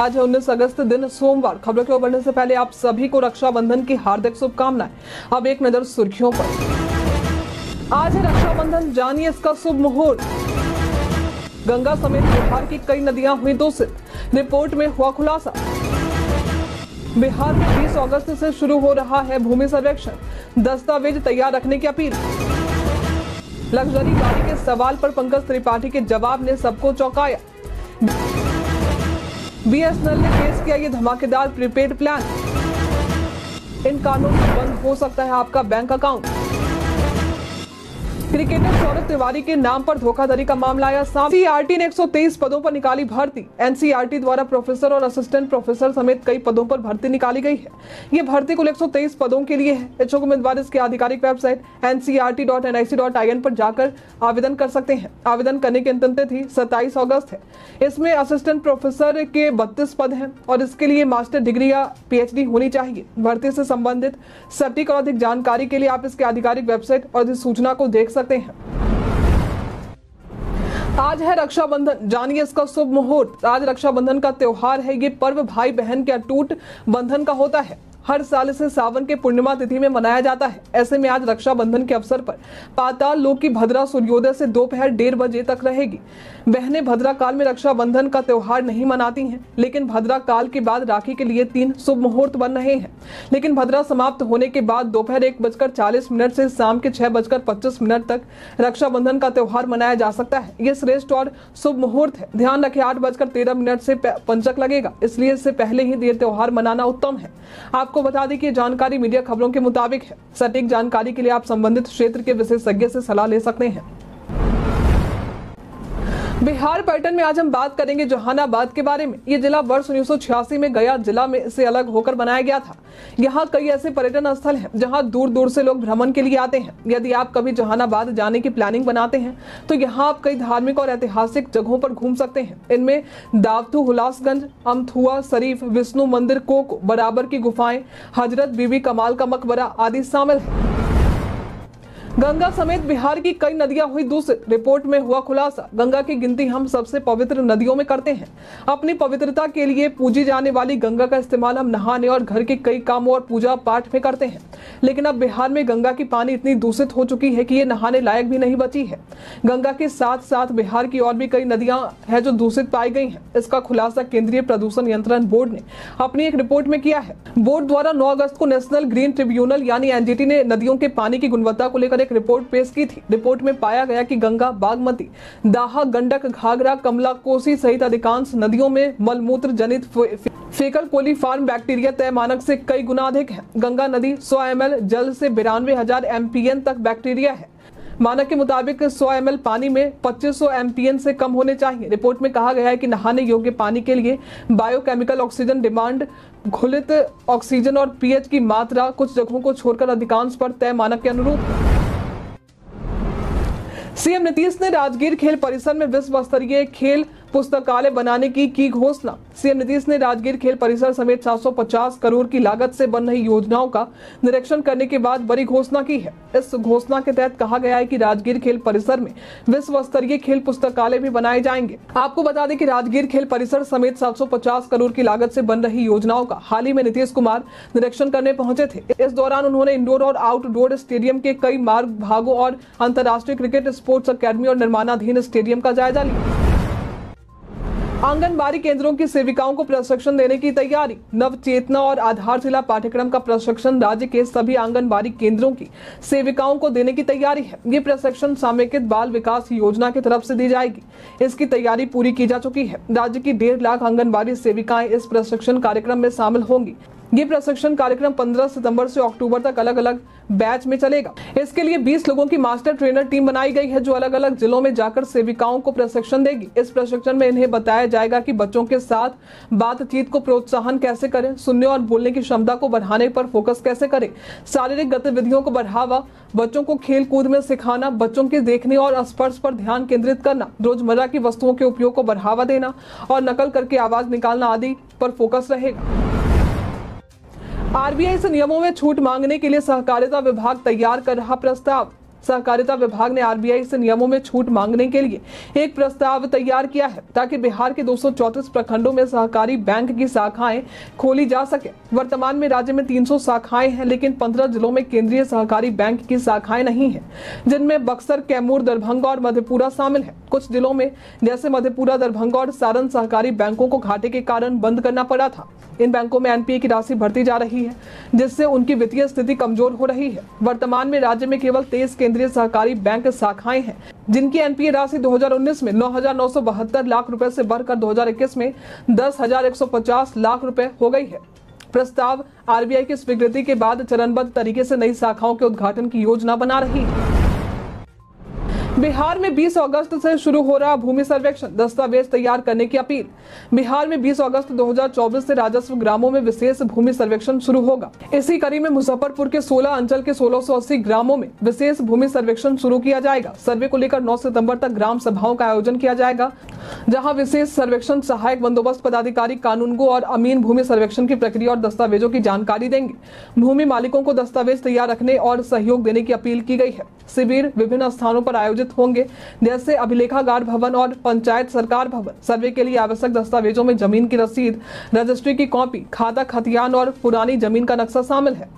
आज है 19 अगस्त दिन सोमवार। खबरों की ओर बढ़ने से पहले आप सभी को रक्षाबंधन की हार्दिक शुभकामनाएं। अब एक नजर सुर्खियों पर। आज है रक्षाबंधन, जानिए इसका शुभ मुहूर्त। गंगा समेत बिहार की कई नदियां हुई दूषित, रिपोर्ट में हुआ खुलासा। बिहार में 20 अगस्त से शुरू हो रहा है भूमि सर्वेक्षण, दस्तावेज तैयार रखने की अपील। लग्जरी गाड़ी के सवाल पर पंकज त्रिपाठी के जवाब ने सबको चौंकाया। बीएसएनएल ने पेश किया ये धमाकेदार प्रीपेड प्लान, इन कानून से बंद हो सकता है आपका bank account. Cricketer Saurabh Tiwari के नाम पर धोखाधड़ी का मामला आया सामने। एनसीईआरटी ने 123 पदों पर निकाली भर्ती। एनसीईआरटी द्वारा प्रोफेसर और असिस्टेंट प्रोफेसर समेत कई पदों पर भर्ती निकाली गई है। ये भर्ती कुल 123 पदों के लिए है। इच्छुक उम्मीदवार इसकी आधिकारिक वेबसाइट ncert.nic.in पर जाकर आवेदन कर सकते हैं। आवेदन करने की अंतिम तिथि 27 अगस्त है। इसमें असिस्टेंट प्रोफेसर के 32 पद हैं और इसके लिए मास्टर डिग्री या PhD होनी चाहिए। भर्ती से संबंधित सटीक और अधिक जानकारी के लिए आप इसके आधिकारिक वेबसाइट और अधिसूचना को देख सकते हैं। आज है रक्षाबंधन, जानिए इसका शुभ मुहूर्त। आज रक्षाबंधन का त्योहार है। ये पर्व भाई बहन के अटूट बंधन का होता है। हर साल इसे सावन के पूर्णिमा तिथि में मनाया जाता है। ऐसे में आज रक्षाबंधन के अवसर पर पाताल लोक की भद्रा सूर्योदय से दोपहर 1:30 बजे तक रहेगी। बहनें भद्रा काल में रक्षाबंधन का त्योहार नहीं मनाती हैं, लेकिन भद्रा काल के बाद राखी के लिए 3 शुभ मुहूर्त बन रहे हैं। लेकिन भद्रा समाप्त होने के बाद दोपहर 1:40 से शाम के 6:25 तक रक्षाबंधन का त्योहार मनाया जा सकता है। ये श्रेष्ठ और शुभ मुहूर्त है। ध्यान रखें, 8:13 से पंचक लगेगा, इसलिए इससे पहले ही ये त्योहार मनाना उत्तम है। आपको बता दें कि ये जानकारी मीडिया खबरों के मुताबिक है। सटीक जानकारी के लिए आप संबंधित क्षेत्र के विशेषज्ञ से सलाह ले सकते हैं। बिहार पर्यटन में आज हम बात करेंगे जहानाबाद के बारे में। ये जिला वर्ष 1986 में गया जिला में से अलग होकर बनाया गया था। यहाँ कई ऐसे पर्यटन स्थल हैं जहाँ दूर दूर से लोग भ्रमण के लिए आते हैं। यदि आप कभी जहानाबाद जाने की प्लानिंग बनाते हैं तो यहाँ आप कई धार्मिक और ऐतिहासिक जगहों पर घूम सकते हैं। इनमें दावथू, हुलासगंज, अमथुआ शरीफ, विष्णु मंदिर, कोक, बराबर की गुफाएं, हजरत बीबी कमाल का मकबरा आदि शामिल है। गंगा समेत बिहार की कई नदियां हुई दूषित, रिपोर्ट में हुआ खुलासा। गंगा की गिनती हम सबसे पवित्र नदियों में करते हैं। अपनी पवित्रता के लिए पूजी जाने वाली गंगा का इस्तेमाल हम नहाने और घर के कई कामों और पूजा पाठ में करते हैं। लेकिन अब बिहार में गंगा की पानी इतनी दूषित हो चुकी है कि ये नहाने लायक भी नहीं बची है। गंगा के साथ साथ बिहार की और भी कई नदियां हैं जो दूषित पाई गई हैं। इसका खुलासा केंद्रीय प्रदूषण नियंत्रण बोर्ड ने अपनी एक रिपोर्ट में किया है। बोर्ड द्वारा 9 अगस्त को नेशनल ग्रीन ट्रिब्यूनल यानी NGT ने नदियों के पानी की गुणवत्ता को लेकर एक रिपोर्ट पेश की थी। रिपोर्ट में पाया गया कि गंगा, बागमती, दाहा, गंडक, घाघरा, कमला, कोसी सहित अधिकांश नदियों में मलमूत्र जनित फेकल कोलीफॉर्म बैक्टीरिया तय मानक से कई गुना अधिक है। गंगा नदी 100 ml जल से 92,000 MPN तक बैक्टीरिया है। मानक के मुताबिक 100 ml पानी में 2500 MPN से कम होने चाहिए। रिपोर्ट में कहा गया है कि नहाने योग्य पानी के लिए बायोकेमिकल ऑक्सीजन डिमांड, घुलित ऑक्सीजन और pH की मात्रा कुछ जगहों को छोड़कर अधिकांश पर तय मानक के अनुरूप है। सीएम नीतीश ने राजगीर खेल परिसर में विश्व स्तरीय खेल पुस्तकालय बनाने की घोषणा। सीएम नीतीश ने राजगीर खेल परिसर समेत 750 करोड़ की लागत से बन रही योजनाओं का निरीक्षण करने के बाद बड़ी घोषणा की है। इस घोषणा के तहत कहा गया है कि राजगीर खेल परिसर में विश्व स्तरीय खेल पुस्तकालय भी बनाए जाएंगे। आपको बता दें कि राजगीर खेल परिसर समेत 750 करोड़ की लागत से बन रही योजनाओं का हाल ही में नीतीश कुमार निरीक्षण करने पहुंचे थे। इस दौरान उन्होंने इंडोर और आउटडोर स्टेडियम के कई मार्ग भागों और अंतर्राष्ट्रीय क्रिकेट स्पोर्ट्स अकेडमी और निर्माणाधीन स्टेडियम का जायजा लिया। आंगनबाड़ी केंद्रों की सेविकाओं को प्रशिक्षण देने की तैयारी। नवचेतना और आधारशिला पाठ्यक्रम का प्रशिक्षण राज्य के सभी आंगनबाड़ी केंद्रों की सेविकाओं को देने की तैयारी है। ये प्रशिक्षण समेकित बाल विकास योजना की तरफ से दी जाएगी। इसकी तैयारी पूरी की जा चुकी है। राज्य की 1.5 लाख आंगनबाड़ी सेविकाएं इस प्रशिक्षण कार्यक्रम में शामिल होंगी। ये प्रशिक्षण कार्यक्रम 15 सितंबर से अक्टूबर तक अलग अलग बैच में चलेगा। इसके लिए 20 लोगों की मास्टर ट्रेनर टीम बनाई गई है जो अलग अलग जिलों में जाकर सेविकाओं को प्रशिक्षण देगी। इस प्रशिक्षण में इन्हें बताया जाएगा कि बच्चों के साथ बातचीत को प्रोत्साहन कैसे करें, सुनने और बोलने की क्षमता को बढ़ाने पर फोकस कैसे करें, शारीरिक गतिविधियों को बढ़ावा, बच्चों को खेल कूद में सिखाना, बच्चों के देखने और स्पर्श पर ध्यान केंद्रित करना, रोजमर्रा की वस्तुओं के उपयोग को बढ़ावा देना और नकल करके आवाज निकालना आदि पर फोकस रहेगा। आरबीआई से नियमों में छूट मांगने के लिए सहकारिता विभाग तैयार कर रहा प्रस्ताव। सहकारिता विभाग ने आरबीआई से नियमों में छूट मांगने के लिए एक प्रस्ताव तैयार किया है ताकि बिहार के 234 प्रखंडों में सहकारी बैंक की शाखाएं खोली जा सके। वर्तमान में राज्य में 300 शाखाएं हैं, लेकिन 15 जिलों में केंद्रीय सहकारी बैंक की शाखाएं नहीं है, जिनमें बक्सर, कैमूर, दरभंगा और मधेपुरा शामिल है। कुछ जिलों में जैसे मधेपुरा, दरभंगा और सारण सहकारी बैंकों को घाटे के कारण बंद करना पड़ा था। इन बैंकों में एनपीए की राशि भरती जा रही है, जिससे उनकी वित्तीय स्थिति कमजोर हो रही है। वर्तमान में राज्य में केवल 23 केंद्रीय सहकारी बैंक शाखाएं हैं, जिनकी एनपीए राशि 2019 में 9,972 लाख रुपए से बढ़कर 2021 में 10,150 लाख रुपए हो गई है। प्रस्ताव आरबीआई की स्वीकृति के बाद चरणबद्ध तरीके से नई शाखाओं के उद्घाटन की योजना बना रही है। बिहार में 20 अगस्त से शुरू हो रहा भूमि सर्वेक्षण, दस्तावेज तैयार करने की अपील। बिहार में 20 अगस्त 2024 से राजस्व ग्रामों में विशेष भूमि सर्वेक्षण शुरू होगा। इसी कड़ी में मुजफ्फरपुर के 16 अंचल के 1680 ग्रामों में विशेष भूमि सर्वेक्षण शुरू किया जाएगा। सर्वे को लेकर 9 सितंबर तक ग्राम सभाओं का आयोजन किया जाएगा, जहां विशेष सर्वेक्षण सहायक बंदोबस्त पदाधिकारी कानूनगो और अमीन भूमि सर्वेक्षण की प्रक्रिया और दस्तावेजों की जानकारी देंगे। भूमि मालिकों को दस्तावेज तैयार रखने और सहयोग देने की अपील की गई है। शिविर विभिन्न स्थानों पर आयोजित होंगे, जैसे अभिलेखागार भवन और पंचायत सरकार भवन। सर्वे के लिए आवश्यक दस्तावेजों में जमीन की रसीद, रजिस्ट्री की कॉपी, खाता खतियान और पुरानी जमीन का नक्शा शामिल है।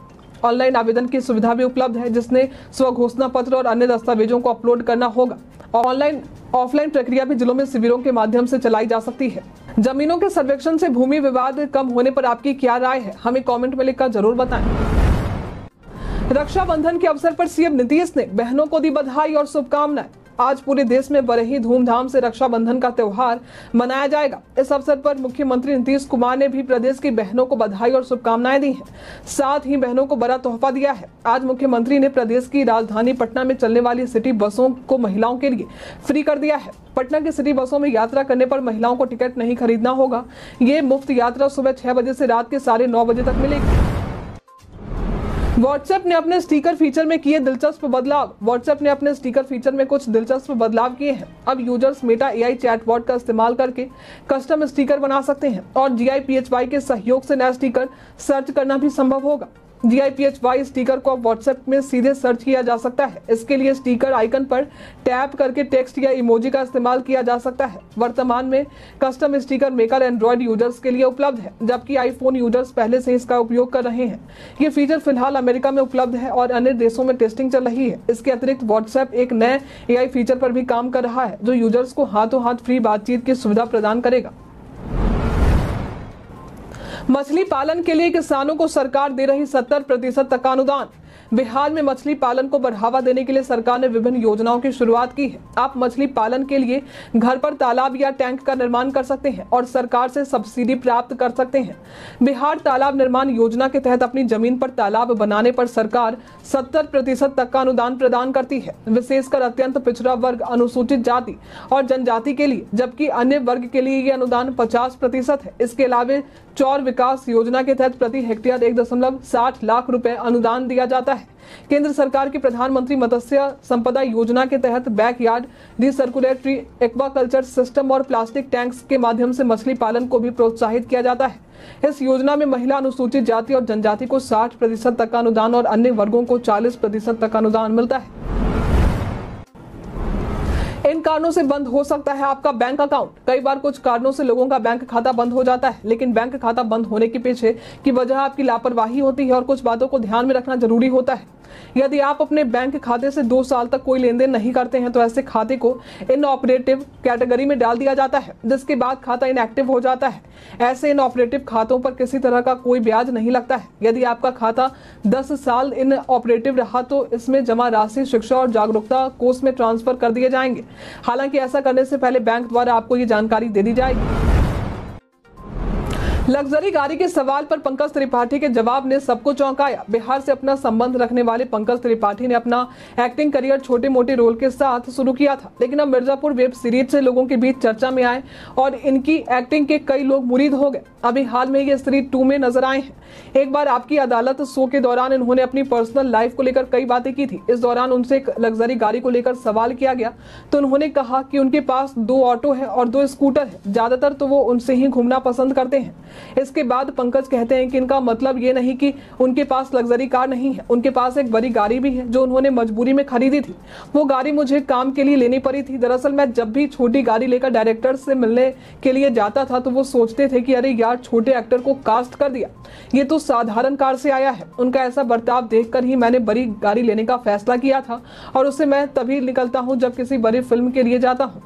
ऑनलाइन आवेदन की सुविधा भी उपलब्ध है, जिसमें स्वघोषणा पत्र और अन्य दस्तावेजों को अपलोड करना होगा। ऑनलाइन ऑफलाइन प्रक्रिया भी जिलों में शिविरों के माध्यम से चलाई जा सकती है। जमीनों के सर्वेक्षण से भूमि विवाद कम होने पर आपकी क्या राय है, हमें कमेंट में लिखकर जरूर बताएं। रक्षाबंधन के अवसर पर सीएम नीतीश ने बहनों को दी बधाई और शुभकामनाएं। आज पूरे देश में बड़े ही धूमधाम से रक्षाबंधन का त्योहार मनाया जाएगा। इस अवसर पर मुख्यमंत्री नीतीश कुमार ने भी प्रदेश की बहनों को बधाई और शुभकामनाएं दी हैं। साथ ही बहनों को बड़ा तोहफा दिया है। आज मुख्यमंत्री ने प्रदेश की राजधानी पटना में चलने वाली सिटी बसों को महिलाओं के लिए फ्री कर दिया है। पटना की सिटी बसों में यात्रा करने पर महिलाओं को टिकट नहीं खरीदना होगा। ये मुफ्त यात्रा सुबह 6 बजे से रात के 9:30 बजे तक मिलेगी। व्हाट्सएप ने अपने स्टिकर फीचर में किए दिलचस्प बदलाव। व्हाट्सएप ने अपने स्टिकर फीचर में कुछ दिलचस्प बदलाव किए हैं। अब यूजर्स मेटा एआई चैटबॉट का इस्तेमाल करके कस्टम स्टिकर बना सकते हैं और GIPHY के सहयोग से नया स्टिकर सर्च करना भी संभव होगा। GIPHY स्टिकर को अब व्हाट्सएप में सीधे सर्च किया जा सकता है। इसके लिए स्टिकर आइकन पर टैप करके टेक्स्ट या इमोजी का इस्तेमाल किया जा सकता है। वर्तमान में custom sticker maker Android users के लिए उपलब्ध है, जबकि आईफोन यूजर्स पहले से इसका उपयोग कर रहे हैं। ये फीचर फिलहाल अमेरिका में उपलब्ध है और अन्य देशों में टेस्टिंग चल रही है। इसके अतिरिक्त व्हाट्सएप एक नए AI फीचर पर भी काम कर रहा है, जो यूजर्स को हाथों हाथ फ्री बातचीत की सुविधा प्रदान करेगा। मछली पालन के लिए किसानों को सरकार दे रही 70% तक का अनुदान। बिहार में मछली पालन को बढ़ावा देने के लिए सरकार ने विभिन्न योजनाओं की शुरुआत की है। आप मछली पालन के लिए घर पर तालाब या टैंक का निर्माण कर सकते हैं और सरकार से सब्सिडी प्राप्त कर सकते हैं। बिहार तालाब निर्माण योजना के तहत अपनी जमीन पर तालाब बनाने पर सरकार 70% तक का अनुदान प्रदान करती है, विशेषकर अत्यंत पिछड़ा वर्ग, अनुसूचित जाति और जनजाति के लिए, जबकि अन्य वर्ग के लिए ये अनुदान 50% है। इसके अलावा चौर विकास योजना के तहत प्रति हेक्टेयर 1.60 लाख रुपए अनुदान दिया जाता है। केंद्र सरकार की प्रधानमंत्री मत्स्य संपदा योजना के तहत बैकयार्ड रिसर्कुलेटरी एक्वाकल्चर सिस्टम और प्लास्टिक टैंक्स के माध्यम से मछली पालन को भी प्रोत्साहित किया जाता है। इस योजना में महिला, अनुसूचित जाति और जनजाति को 60% तक का अनुदान और अन्य वर्गों को 40% तक का अनुदान मिलता है। इन कारणों से बंद हो सकता है आपका बैंक अकाउंट। कई बार कुछ कारणों से लोगों का बैंक खाता बंद हो जाता है, लेकिन बैंक खाता बंद होने के पीछे की वजह आपकी लापरवाही होती है और कुछ बातों को ध्यान में रखना जरूरी होता है। यदि आप अपने बैंक खाते से 2 साल तक कोई लेन देन नहीं करते हैं, तो ऐसे खाते को इनऑपरेटिव कैटेगरी में डाल दिया जाता है, जिसके बाद खाता इनएक्टिव हो जाता है। ऐसे इनऑपरेटिव खातों पर किसी तरह का कोई ब्याज नहीं लगता है। यदि आपका खाता 10 साल इनऑपरेटिव रहा तो इसमें जमा राशि शिक्षा और जागरूकता कोष में ट्रांसफर कर दिए जाएंगे। हालांकि ऐसा करने से पहले बैंक द्वारा आपको ये जानकारी दे दी जाएगी। लग्जरी गाड़ी के सवाल पर पंकज त्रिपाठी के जवाब ने सबको चौंकाया। बिहार से अपना संबंध रखने वाले पंकज त्रिपाठी ने अपना एक्टिंग करियर छोटे मोटे रोल के साथ शुरू किया था, लेकिन अब मिर्जापुर वेब सीरीज से लोगों के बीच चर्चा में आए और इनकी एक्टिंग के कई लोग मुरीद हो गए। अभी हाल में ये स्त्री 2 में नजर आए हैं। एक बार आपकी अदालत शो के दौरान इन्होंने अपनी पर्सनल लाइफ को लेकर कई बातें की थी। इस दौरान उनसे एक लग्जरी गाड़ी को लेकर सवाल किया गया तो उन्होंने कहा कि उनके पास 2 ऑटो है और 2 स्कूटर है, ज्यादातर तो वो उनसे ही घूमना पसंद करते हैं। इसके बाद पंकज कहते हैं कि इनका मतलब ये नहीं कि उनके पास लग्जरी कार नहीं है, उनके पास एक बड़ी गाड़ी भी है जो उन्होंने मजबूरी में खरीदी थी। वो गाड़ी मुझे काम के लिए लेनी पड़ी थी। दरअसल मैं जब भी छोटी गाड़ी लेकर डायरेक्टर से मिलने के लिए जाता था तो वो सोचते थे कि अरे यार, छोटे एक्टर को कास्ट कर दिया, ये तो साधारण कार से आया है। उनका ऐसा बर्ताव देखकर ही मैंने बड़ी गाड़ी लेने का फैसला किया था और उससे मैं तभी निकलता हूँ जब किसी बड़ी फिल्म के लिए जाता हूँ।